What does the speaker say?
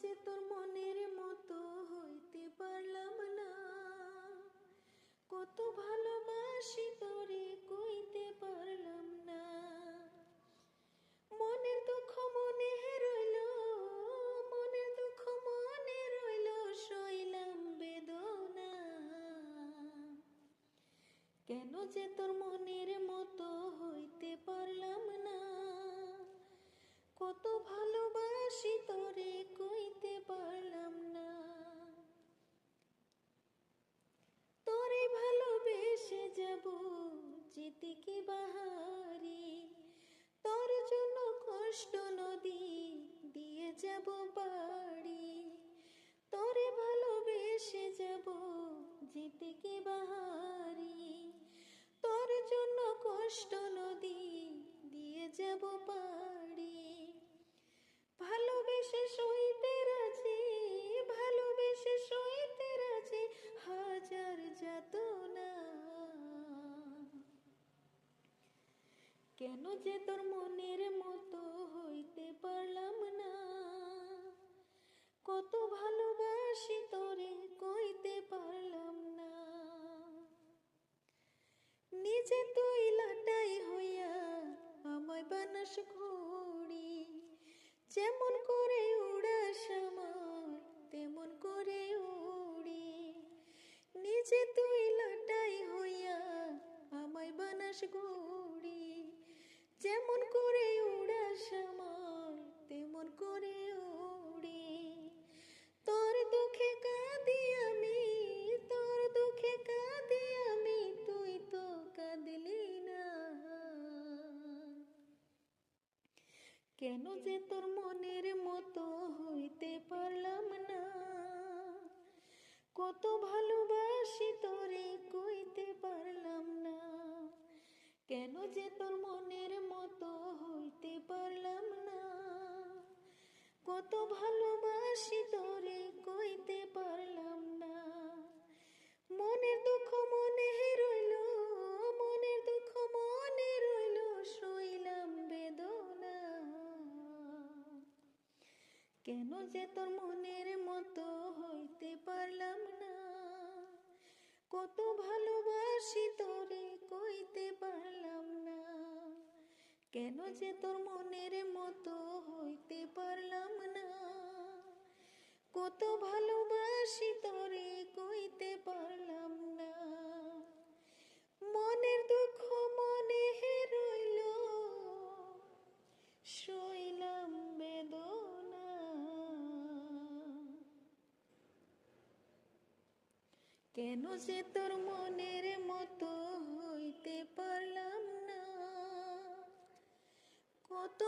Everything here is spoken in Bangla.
যে তোর মনের মতো হইতে পারলাম না, কত ভালোবাসি তোরে কইতে পারলাম না। মনের দুঃখ মনে রইল, মনের দুঃখ মনে রইল, সইলাম বেদনা। কেন যে তোর মনের মতো হইতে পারলাম না, কত ভালোবাসি তোরে কইতে পারলাম না। তোরে ভালোবেসে যাব যেতে কি বাহারি, তোর জন্য কষ্ট নদী দিয়ে যাব বাড়ি। তোরে ভালোবেসে যাব যেতে কি বাহারি, তোর জন্য কষ্ট নদী দিয়ে যাব বাড়ি। ভালোবেসে সইতে রাজি, ভালোবেসে সইতে রাজি, হাজার যাতনা। কেন যে তোর মনের মতো হইতে পারলাম না, কত ভালোবাসি তোরে কইতে পারলাম না। নিজে তুই লাটাই হইয়া আমায় বানাস ঘড়ি, যেমন করে উড়াস আমার তেমন করে উড়ি। নিজে তুই লাটাই হইয়া আমায় বানাস ঘড়ি, যেমন করে উড়াস আমার তেমন করে উড়ি। তোর দুঃখে কাঁদি আমি, তোর দুঃখে কাঁদি আমি, তুই তো কাঁদলি না। কেন যে তোর মনের মতো হইতে পারলাম না, কত ভালোবাসি তোরে কইতে পারলাম না। কেন যে তোর মনের মতো হইতে পারলাম না, কত ভালোবাসি তোরে কইতে পারলাম না। মনের দুঃখ মনে রইল, মনের দুঃখ মনে রইল, সইলাম বেদনা। কেন যে তোর মনের মতো হইতে পারলাম না, কত ভালোবাসি তোরে কইতে পারলাম না। কেন যে তোর মনের মতো হইতে পারলাম না, কত ভালোবাসি তোরে কইতে পারলাম না। মনের দুঃখ মনে রইল, সইলাম বেদনা। কেন যে তোর মনের মতো হইতে পারলাম না, কত